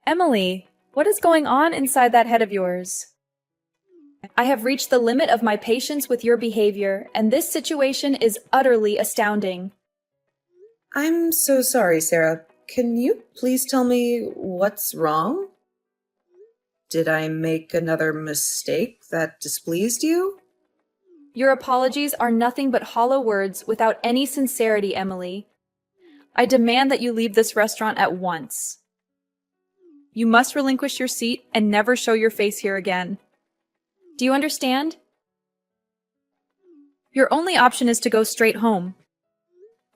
Emily, what is going on inside that head of yours? I have reached the limit of my patience with your behavior, and this situation is utterly astounding. I'm so sorry, Sarah. Can you please tell me what's wrong? Did I make another mistake that displeased you? Your apologies are nothing but hollow words without any sincerity, Emily. I demand that you leave this restaurant at once. You must relinquish your seat and never show your face here again. Do you understand? Your only option is to go straight home.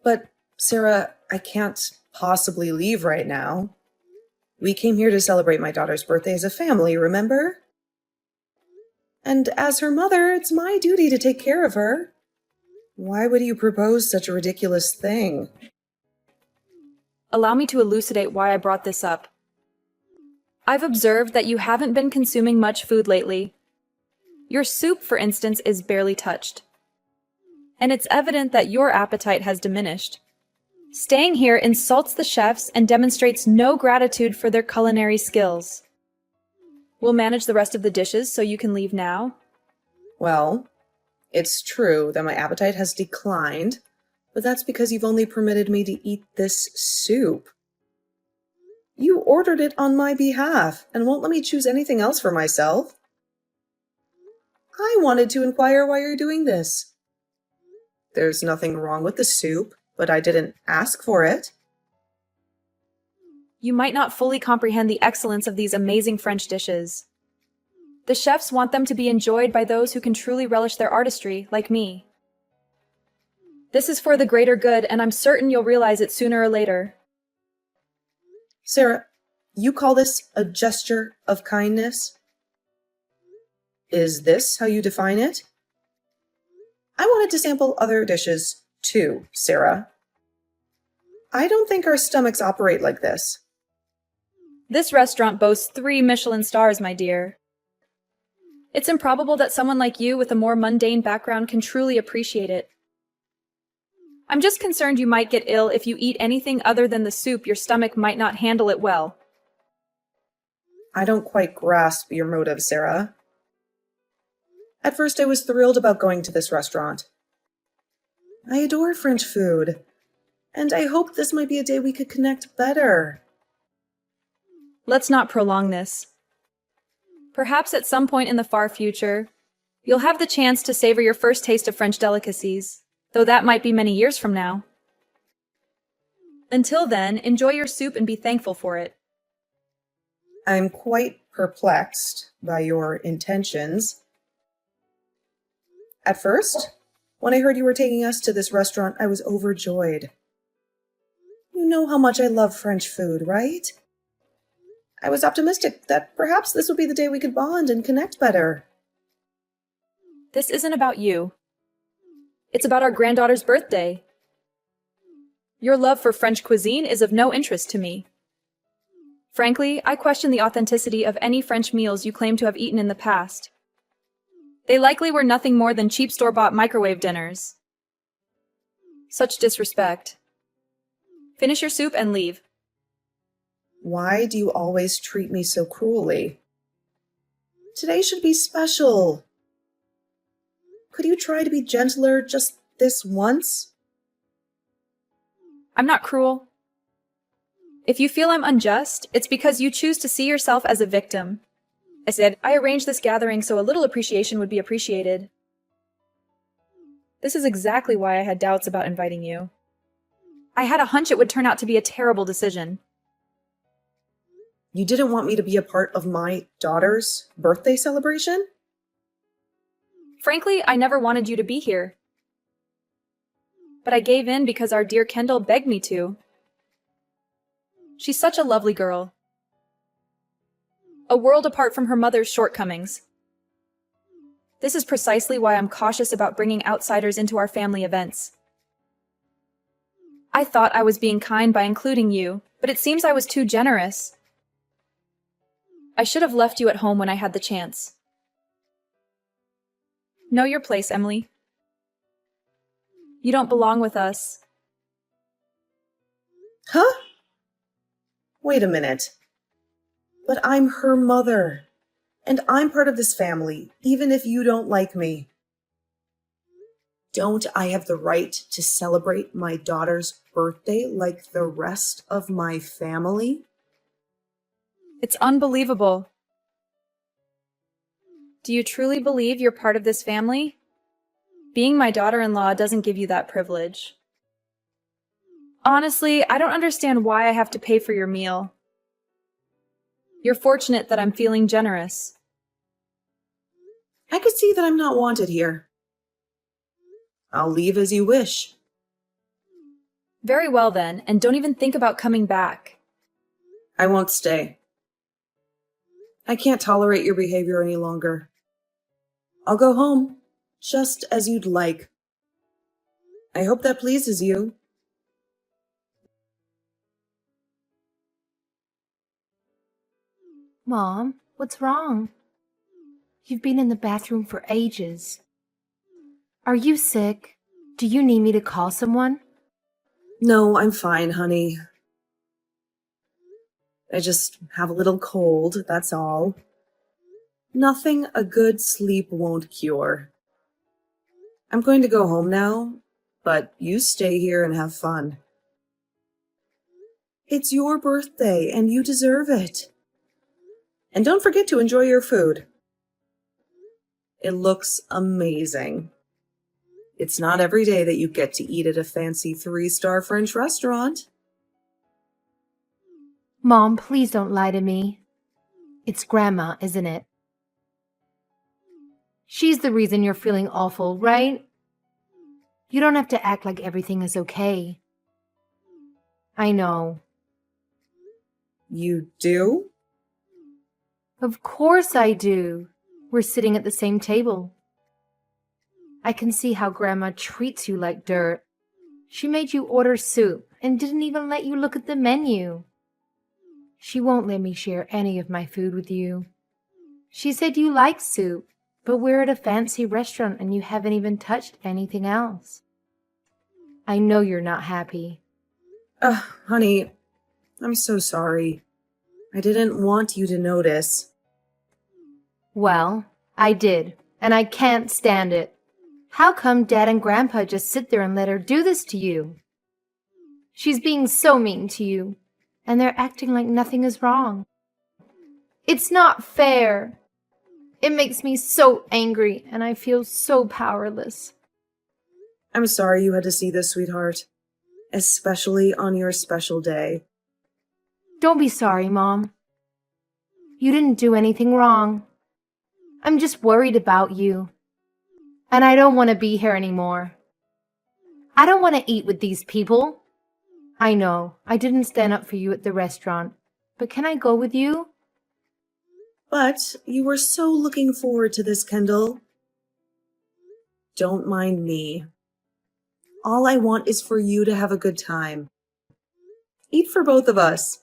But, Sarah, I can't possibly leave right now. We came here to celebrate my daughter's birthday as a family, remember? And as her mother, it's my duty to take care of her. Why would you propose such a ridiculous thing? Allow me to elucidate why I brought this up. I've observed that you haven't been consuming much food lately. Your soup, for instance, is barely touched. And it's evident that your appetite has diminished. Staying here insults the chefs and demonstrates no gratitude for their culinary skills. We'll manage the rest of the dishes so you can leave now. Well, it's true that my appetite has declined, but that's because you've only permitted me to eat this soup. You ordered it on my behalf and won't let me choose anything else for myself. I wanted to inquire why you're doing this. There's nothing wrong with the soup, but I didn't ask for it. You might not fully comprehend the excellence of these amazing French dishes. The chefs want them to be enjoyed by those who can truly relish their artistry, like me. This is for the greater good, and I'm certain you'll realize it sooner or later. Sarah, you call this a gesture of kindness? Is this how you define it? I wanted to sample other dishes too, Sarah. I don't think our stomachs operate like this. This restaurant boasts 3 Michelin stars, my dear. It's improbable that someone like you with a more mundane background can truly appreciate it. I'm just concerned you might get ill if you eat anything other than the soup. Your stomach might not handle it well. I don't quite grasp your motive, Sarah. At first, I was thrilled about going to this restaurant. I adore French food, and I hoped this might be a day we could connect better. Let's not prolong this. Perhaps at some point in the far future, you'll have the chance to savor your first taste of French delicacies, though that might be many years from now. Until then, enjoy your soup and be thankful for it. I'm quite perplexed by your intentions. At first, when I heard you were taking us to this restaurant, I was overjoyed. You know how much I love French food, right? I was optimistic that perhaps this would be the day we could bond and connect better. This isn't about you. It's about our granddaughter's birthday. Your love for French cuisine is of no interest to me. Frankly, I question the authenticity of any French meals you claim to have eaten in the past. They likely were nothing more than cheap store-bought microwave dinners. Such disrespect. Finish your soup and leave. Why do you always treat me so cruelly? Today should be special. Could you try to be gentler just this once? I'm not cruel. If you feel I'm unjust, it's because you choose to see yourself as a victim. I said, I arranged this gathering so a little appreciation would be appreciated. This is exactly why I had doubts about inviting you. I had a hunch it would turn out to be a terrible decision. You didn't want me to be a part of my daughter's birthday celebration? Frankly, I never wanted you to be here. But I gave in because our dear Kendall begged me to. She's such a lovely girl. A world apart from her mother's shortcomings. This is precisely why I'm cautious about bringing outsiders into our family events. I thought I was being kind by including you, but it seems I was too generous. I should have left you at home when I had the chance. Know your place, Emily. You don't belong with us. Huh? Wait a minute. But I'm her mother, and I'm part of this family, even if you don't like me. Don't I have the right to celebrate my daughter's birthday like the rest of my family? It's unbelievable. Do you truly believe you're part of this family? Being my daughter-in-law doesn't give you that privilege. Honestly, I don't understand why I have to pay for your meal. You're fortunate that I'm feeling generous. I could see that I'm not wanted here. I'll leave as you wish. Very well then, and don't even think about coming back. I won't stay. I can't tolerate your behavior any longer. I'll go home, just as you'd like. I hope that pleases you. Mom, what's wrong? You've been in the bathroom for ages. Are you sick? Do you need me to call someone? No, I'm fine, honey. I just have a little cold, that's all. Nothing a good sleep won't cure. I'm going to go home now, but you stay here and have fun. It's your birthday, and you deserve it. And don't forget to enjoy your food. It looks amazing. It's not every day that you get to eat at a fancy 3-star French restaurant. Mom, please don't lie to me. It's Grandma, isn't it? She's the reason you're feeling awful, right? You don't have to act like everything is okay. I know. You do? Of course I do. We're sitting at the same table. I can see how Grandma treats you like dirt. She made you order soup and didn't even let you look at the menu. She won't let me share any of my food with you. She said you like soup, but we're at a fancy restaurant and you haven't even touched anything else. I know you're not happy. Honey, I'm so sorry. I didn't want you to notice. Well, I did, and I can't stand it. How come Dad and Grandpa just sit there and let her do this to you? She's being so mean to you, and they're acting like nothing is wrong. It's not fair. It makes me so angry, and I feel so powerless. I'm sorry you had to see this, sweetheart. Especially on your special day. Don't be sorry, Mom. You didn't do anything wrong. I'm just worried about you. And I don't want to be here anymore. I don't want to eat with these people. I know, I didn't stand up for you at the restaurant, but can I go with you? But you were so looking forward to this, Kendall. Don't mind me. All I want is for you to have a good time. Eat for both of us.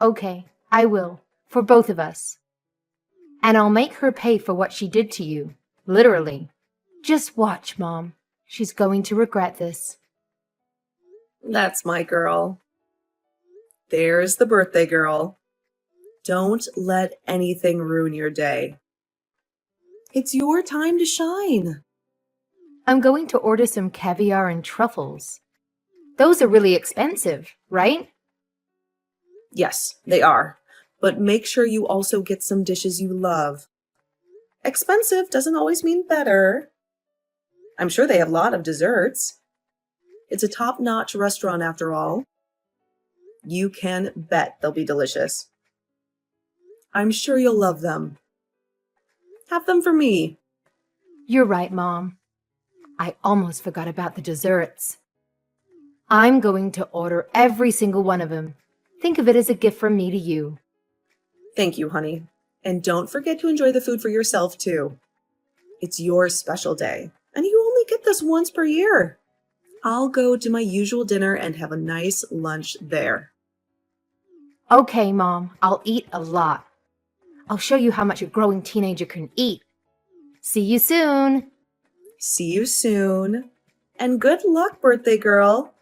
Okay, I will, for both of us. And I'll make her pay for what she did to you, literally. Just watch, Mom. She's going to regret this. That's my girl. There's the birthday girl. Don't let anything ruin your day. It's your time to shine. I'm going to order some caviar and truffles. Those are really expensive, right? Yes, they are. But make sure you also get some dishes you love. Expensive doesn't always mean better. I'm sure they have a lot of desserts. It's a top-notch restaurant after all. You can bet they'll be delicious. I'm sure you'll love them. Have them for me. You're right, Mom. I almost forgot about the desserts. I'm going to order every single one of them. Think of it as a gift from me to you. Thank you, honey. And don't forget to enjoy the food for yourself, too. It's your special day, and you only get this once per year. I'll go to my usual dinner and have a nice lunch there. Okay, Mom, I'll eat a lot. I'll show you how much a growing teenager can eat. See you soon. See you soon. And good luck, birthday girl.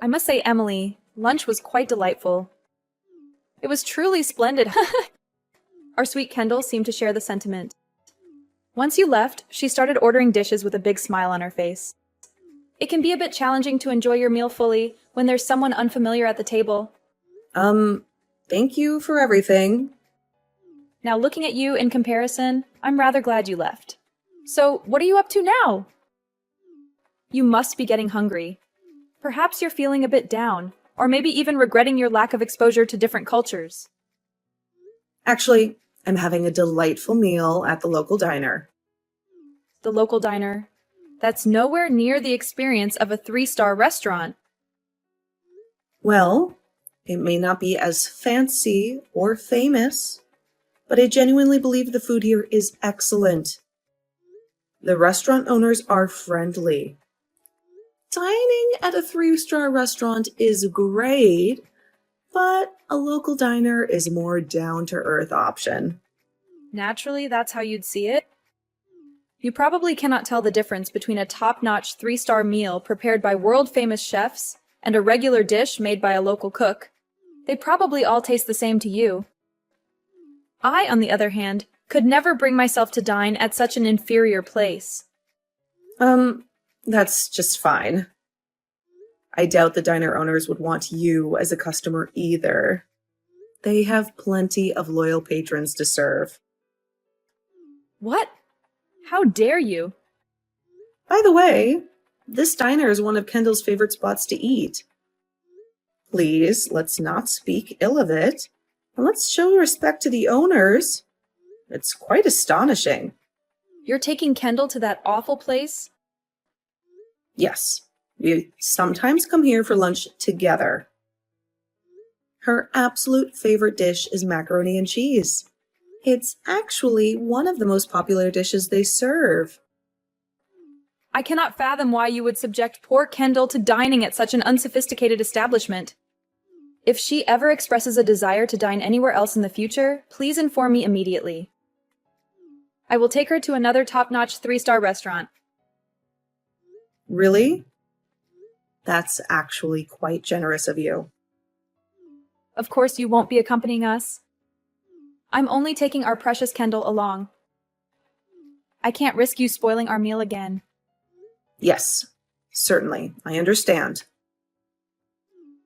I must say, Emily, lunch was quite delightful. It was truly splendid. Our sweet Kendall seemed to share the sentiment. Once you left, she started ordering dishes with a big smile on her face. It can be a bit challenging to enjoy your meal fully when there's someone unfamiliar at the table. Thank you for everything. Now, looking at you in comparison, I'm rather glad you left. So, what are you up to now? You must be getting hungry. Perhaps you're feeling a bit down, or maybe even regretting your lack of exposure to different cultures. Actually, I'm having a delightful meal at the local diner. The local diner. That's nowhere near the experience of a 3-star restaurant. Well, it may not be as fancy or famous, but I genuinely believe the food here is excellent. The restaurant owners are friendly. Dining at a 3-star restaurant is great, but a local diner is a more down-to-earth option. Naturally, that's how you'd see it. You probably cannot tell the difference between a top-notch 3-star meal prepared by world-famous chefs and a regular dish made by a local cook. They probably all taste the same to you. I, on the other hand, could never bring myself to dine at such an inferior place. That's just fine. I doubt the diner owners would want you as a customer either. They have plenty of loyal patrons to serve. What? How dare you? By the way, this diner is one of Kendall's favorite spots to eat. Please, let's not speak ill of it, and let's show respect to the owners. It's quite astonishing. You're taking Kendall to that awful place? Yes, we sometimes come here for lunch together. Her absolute favorite dish is macaroni and cheese. It's actually one of the most popular dishes they serve. I cannot fathom why you would subject poor Kendall to dining at such an unsophisticated establishment. If she ever expresses a desire to dine anywhere else in the future, please inform me immediately. I will take her to another top-notch 3-star restaurant. Really? That's actually quite generous of you. Of course, you won't be accompanying us. I'm only taking our precious Kendall along. I can't risk you spoiling our meal again. Yes, certainly. I understand.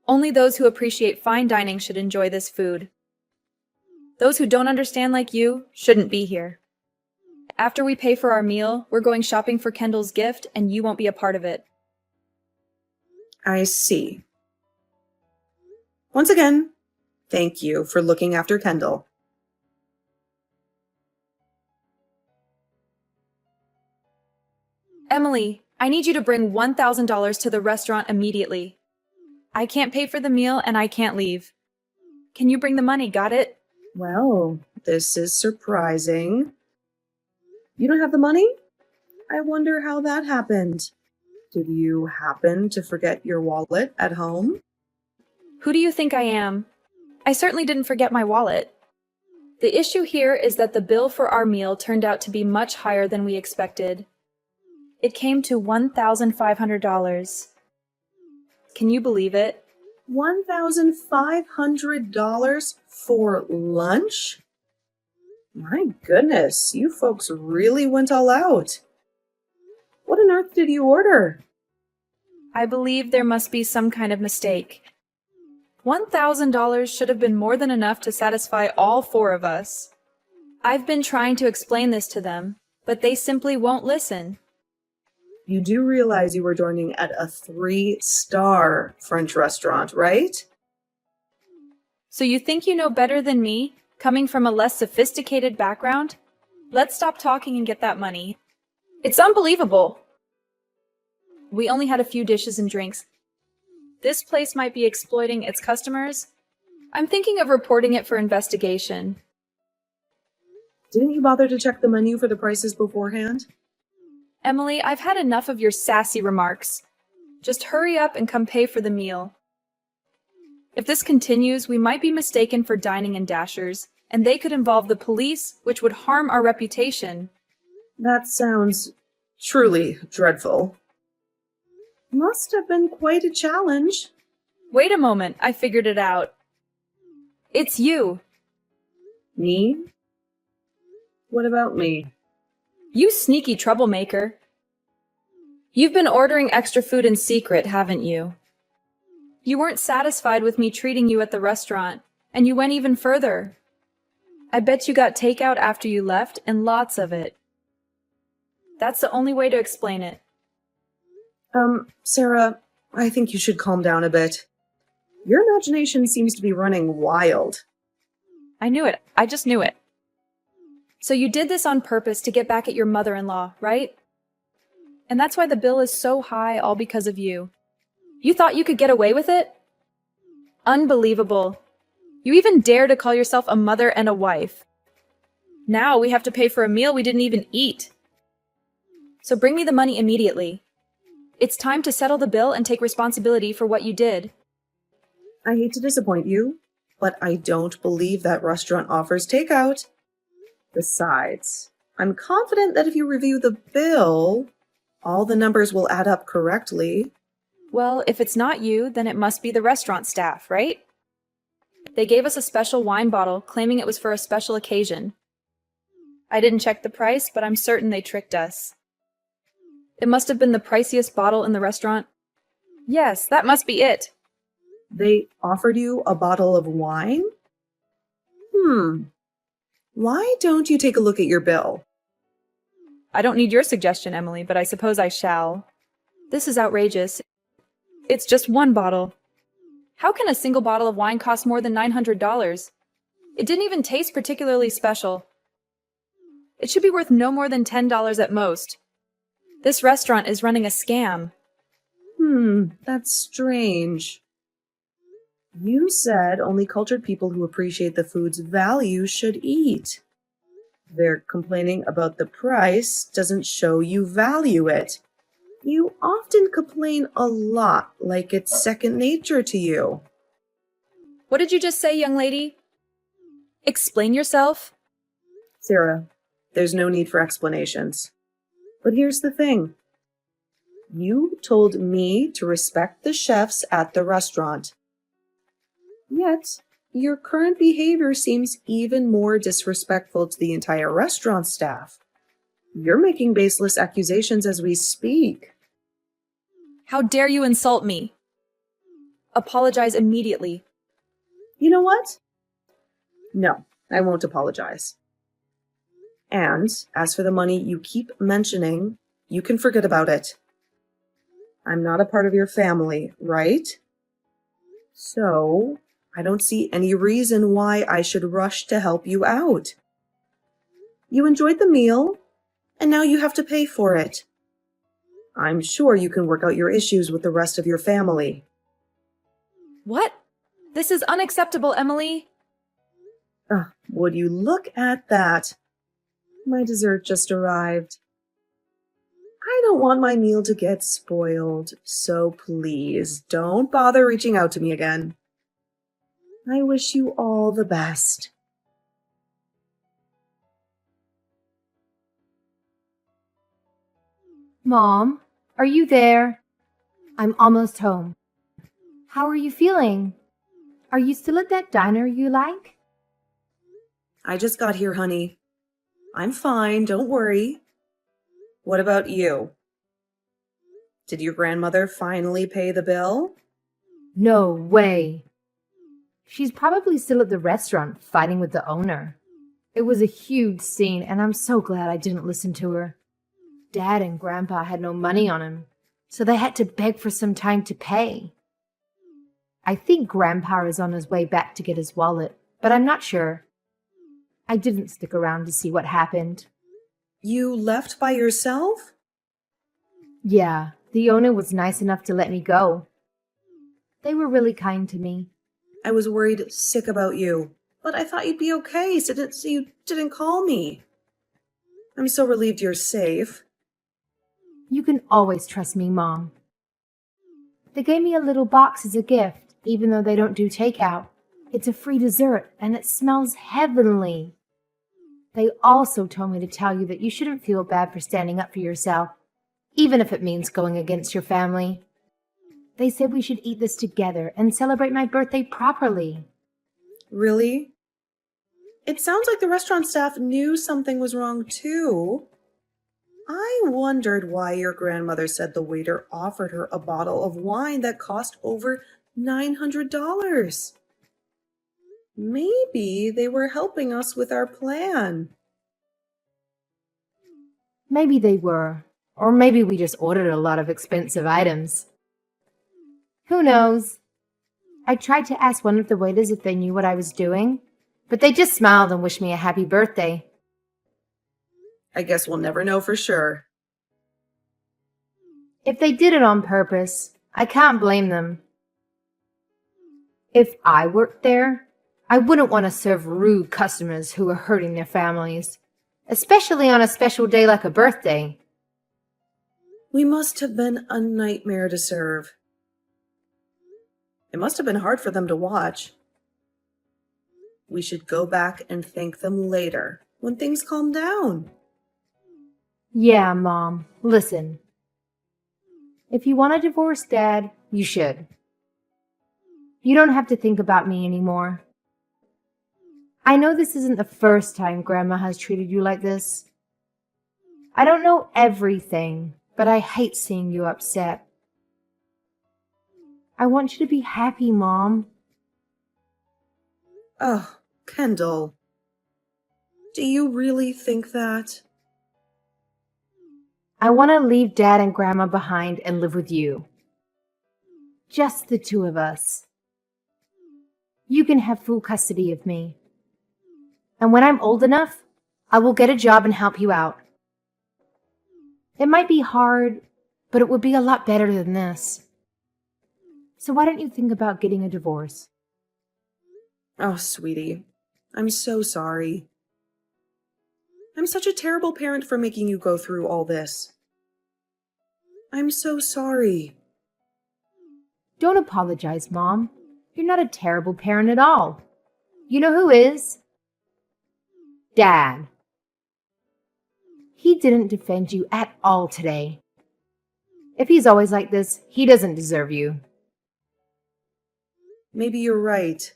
Only those who appreciate fine dining should enjoy this food. Those who don't understand like you shouldn't be here. After we pay for our meal, we're going shopping for Kendall's gift, and you won't be a part of it. I see. Once again, thank you for looking after Kendall. Emily, I need you to bring $1,000 to the restaurant immediately. I can't pay for the meal and I can't leave. Can you bring the money, got it? Well, this is surprising. You don't have the money? I wonder how that happened. Did you happen to forget your wallet at home? Who do you think I am? I certainly didn't forget my wallet. The issue here is that the bill for our meal turned out to be much higher than we expected. It came to $1,500. Can you believe it? $1,500 for lunch? My goodness, you folks really went all out. What on earth did you order? I believe there must be some kind of mistake. $1,000 should have been more than enough to satisfy all 4 of us. I've been trying to explain this to them, but they simply won't listen. You do realize you were dining at a 3-star French restaurant, right? So you think you know better than me, coming from a less sophisticated background? Let's stop talking and get that money. It's unbelievable. We only had a few dishes and drinks. This place might be exploiting its customers. I'm thinking of reporting it for investigation. Didn't you bother to check the menu for the prices beforehand? Emily, I've had enough of your sassy remarks. Just hurry up and come pay for the meal. If this continues, we might be mistaken for dining in Dashers, and they could involve the police, which would harm our reputation. That sounds truly dreadful. Must have been quite a challenge. Wait a moment, I figured it out. It's you. Me? What about me? You sneaky troublemaker. You've been ordering extra food in secret, haven't you? You weren't satisfied with me treating you at the restaurant, and you went even further. I bet you got takeout after you left, and lots of it. That's the only way to explain it. Sarah, I think you should calm down a bit. Your imagination seems to be running wild. I knew it. I just knew it. So you did this on purpose to get back at your mother-in-law, right? And that's why the bill is so high, all because of you. You thought you could get away with it? Unbelievable. You even dare to call yourself a mother and a wife. Now we have to pay for a meal we didn't even eat. So bring me the money immediately. It's time to settle the bill and take responsibility for what you did. I hate to disappoint you, but I don't believe that restaurant offers takeout. Besides, I'm confident that if you review the bill, all the numbers will add up correctly. Well, if it's not you, then it must be the restaurant staff, right? They gave us a special wine bottle, claiming it was for a special occasion. I didn't check the price, but I'm certain they tricked us. It must have been the priciest bottle in the restaurant. Yes, that must be it. They offered you a bottle of wine? Why don't you take a look at your bill? I don't need your suggestion, Emily, but I suppose I shall. This is outrageous. It's just one bottle. How can a single bottle of wine cost more than $900? It didn't even taste particularly special. It should be worth no more than $10 at most. This restaurant is running a scam. That's strange. You said only cultured people who appreciate the food's value should eat. Their complaining about the price doesn't show you value it. You often complain a lot, like it's second nature to you. What did you just say, young lady? Explain yourself? Sarah, there's no need for explanations. But here's the thing. You told me to respect the chefs at the restaurant. Yet, your current behavior seems even more disrespectful to the entire restaurant staff. You're making baseless accusations as we speak. How dare you insult me? Apologize immediately. You know what? No, I won't apologize. And as for the money you keep mentioning, you can forget about it. I'm not a part of your family, right? So, I don't see any reason why I should rush to help you out. You enjoyed the meal, and now you have to pay for it. I'm sure you can work out your issues with the rest of your family. What? This is unacceptable, Emily. Would you look at that? My dessert just arrived. I don't want my meal to get spoiled, so please don't bother reaching out to me again. I wish you all the best. Mom, are you there? I'm almost home. How are you feeling? Are you still at that diner you like? I just got here, honey. I'm fine, don't worry. What about you? Did your grandmother finally pay the bill? No way. She's probably still at the restaurant fighting with the owner. It was a huge scene, and I'm so glad I didn't listen to her. Dad and Grandpa had no money on him, so they had to beg for some time to pay. I think Grandpa is on his way back to get his wallet, but I'm not sure. I didn't stick around to see what happened. You left by yourself? Yeah, the owner was nice enough to let me go. They were really kind to me. I was worried sick about you, but I thought you'd be okay, so you didn't call me. I'm so relieved you're safe. You can always trust me, Mom. They gave me a little box as a gift, even though they don't do takeout. It's a free dessert, and it smells heavenly. They also told me to tell you that you shouldn't feel bad for standing up for yourself, even if it means going against your family. They said we should eat this together and celebrate my birthday properly. Really? It sounds like the restaurant staff knew something was wrong too. I wondered why your grandmother said the waiter offered her a bottle of wine that cost over $900. Maybe they were helping us with our plan. Maybe they were. Or maybe we just ordered a lot of expensive items. Who knows? I tried to ask one of the waiters if they knew what I was doing, but they just smiled and wished me a happy birthday. I guess we'll never know for sure. If they did it on purpose, I can't blame them. If I worked there, I wouldn't want to serve rude customers who are hurting their families, especially on a special day like a birthday. We must have been a nightmare to serve. It must have been hard for them to watch. We should go back and thank them later, when things calm down. Yeah, Mom, listen. If you want to divorce Dad, you should. You don't have to think about me anymore. I know this isn't the first time Grandma has treated you like this. I don't know everything, but I hate seeing you upset. I want you to be happy, Mom. Oh, Kendall. Do you really think that? I want to leave Dad and Grandma behind and live with you. Just the two of us. You can have full custody of me. And when I'm old enough, I will get a job and help you out. It might be hard, but it would be a lot better than this. So why don't you think about getting a divorce? Oh, sweetie, I'm so sorry. I'm such a terrible parent for making you go through all this. I'm so sorry. Don't apologize, Mom. You're not a terrible parent at all. You know who is? Dad. He didn't defend you at all today. If he's always like this, he doesn't deserve you. Maybe you're right.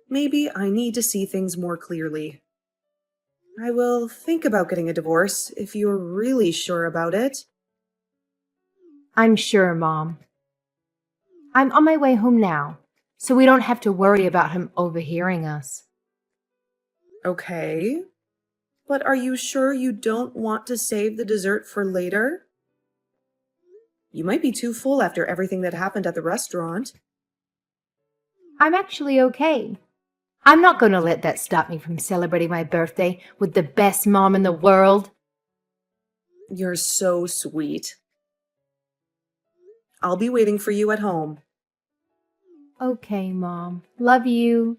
Maybe I need to see things more clearly. I will think about getting a divorce if you're really sure about it. I'm sure, Mom. I'm on my way home now, so we don't have to worry about him overhearing us. Okay. But are you sure you don't want to save the dessert for later? You might be too full after everything that happened at the restaurant. I'm actually okay. I'm not going to let that stop me from celebrating my birthday with the best mom in the world. You're so sweet. I'll be waiting for you at home. Okay, Mom. Love you.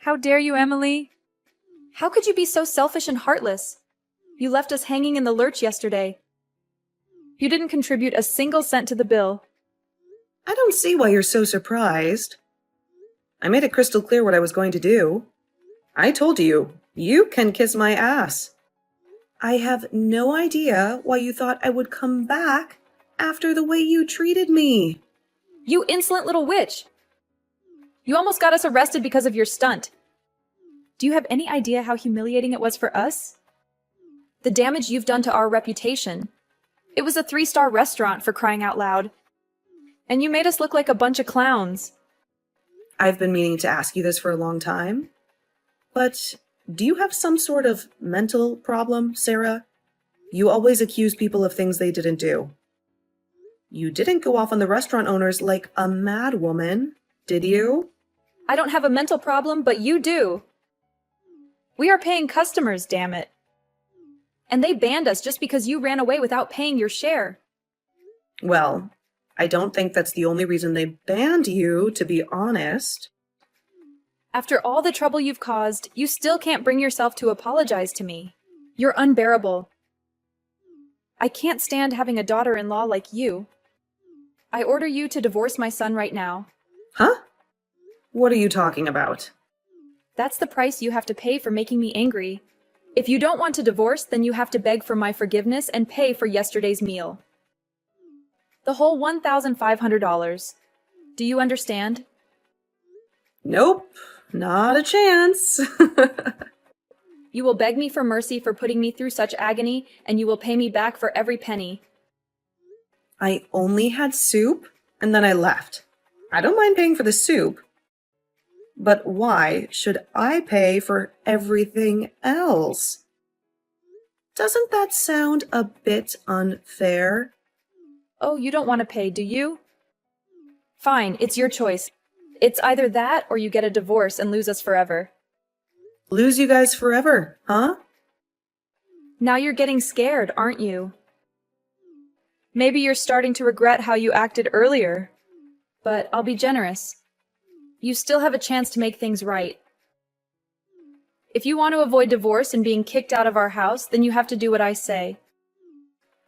How dare you, Emily? How could you be so selfish and heartless? You left us hanging in the lurch yesterday. You didn't contribute a single cent to the bill. I don't see why you're so surprised. I made it crystal clear what I was going to do. I told you, you can kiss my ass. I have no idea why you thought I would come back after the way you treated me. You insolent little witch! You almost got us arrested because of your stunt. Do you have any idea how humiliating it was for us? The damage you've done to our reputation. It was a 3-star restaurant, for crying out loud. And you made us look like a bunch of clowns. I've been meaning to ask you this for a long time. But do you have some sort of mental problem, Sarah? You always accuse people of things they didn't do. You didn't go off on the restaurant owners like a mad woman, did you? I don't have a mental problem, but you do. We are paying customers, damn it. And they banned us just because you ran away without paying your share. Well, I don't think that's the only reason they banned you, to be honest. After all the trouble you've caused, you still can't bring yourself to apologize to me. You're unbearable. I can't stand having a daughter-in-law like you. I order you to divorce my son right now. Huh? What are you talking about? That's the price you have to pay for making me angry. If you don't want to divorce, then you have to beg for my forgiveness and pay for yesterday's meal. The whole $1,500. Do you understand? Nope, not a chance. You will beg me for mercy for putting me through such agony, and you will pay me back for every penny. I only had soup, and then I left. I don't mind paying for the soup. But why should I pay for everything else? Doesn't that sound a bit unfair? Oh, you don't want to pay, do you? Fine, it's your choice. It's either that or you get a divorce and lose us forever. Lose you guys forever, huh? Now you're getting scared, aren't you? Maybe you're starting to regret how you acted earlier. But I'll be generous. You still have a chance to make things right. If you want to avoid divorce and being kicked out of our house, then you have to do what I say.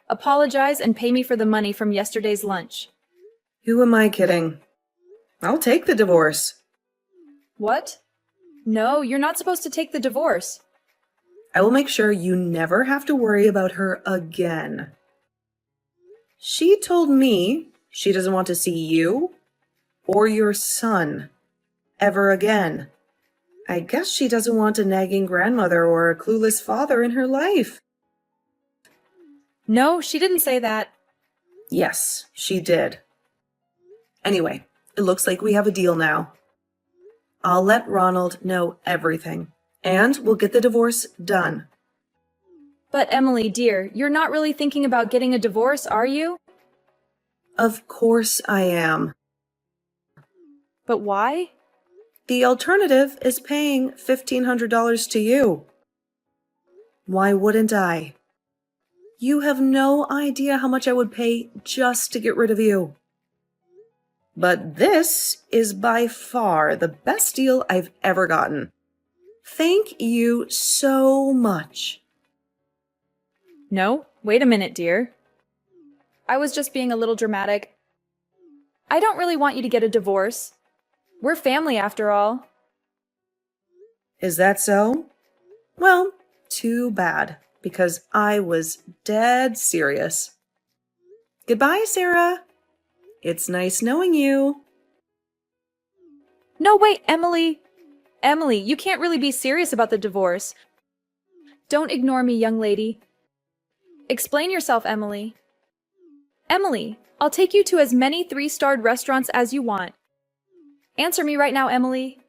Apologize and pay me for the money from yesterday's lunch. Who am I kidding? I'll take the divorce. What? No, you're not supposed to take the divorce. I will make sure you never have to worry about her again. She told me she doesn't want to see you or your son ever again. I guess she doesn't want a nagging grandmother or a clueless father in her life. No, she didn't say that. Yes, she did. Anyway, it looks like we have a deal now. I'll let Ronald know everything, and we'll get the divorce done. But Emily, dear, you're not really thinking about getting a divorce, are you? Of course I am. But why? The alternative is paying $1,500 to you. Why wouldn't I? You have no idea how much I would pay just to get rid of you. But this is by far the best deal I've ever gotten. Thank you so much. No, wait a minute, dear. I was just being a little dramatic. I don't really want you to get a divorce. We're family after all. Is that so? Well, too bad, because I was dead serious. Goodbye, Sarah. It's nice knowing you. No, wait, Emily. Emily, you can't really be serious about the divorce. Don't ignore me, young lady. Explain yourself, Emily. Emily, I'll take you to as many 3-starred restaurants as you want. Answer me right now, Emily.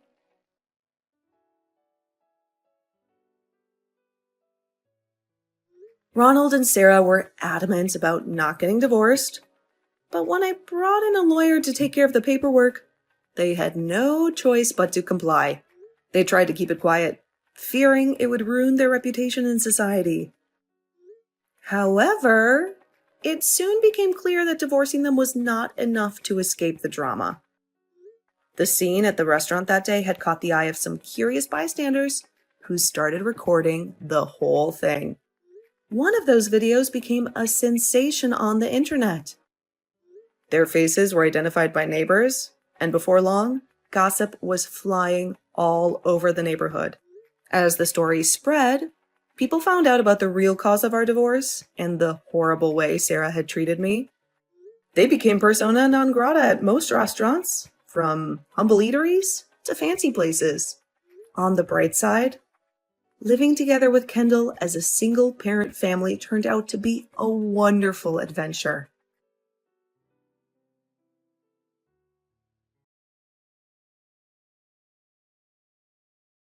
Ronald and Sarah were adamant about not getting divorced, but when I brought in a lawyer to take care of the paperwork, they had no choice but to comply. They tried to keep it quiet, fearing it would ruin their reputation in society. However, it soon became clear that divorcing them was not enough to escape the drama. The scene at the restaurant that day had caught the eye of some curious bystanders who started recording the whole thing. One of those videos became a sensation on the internet. Their faces were identified by neighbors, and before long, gossip was flying all over the neighborhood. As the story spread, people found out about the real cause of our divorce and the horrible way Sarah had treated me. They became persona non grata at most restaurants, from humble eateries to fancy places. On the bright side, living together with Kendall as a single-parent family turned out to be a wonderful adventure.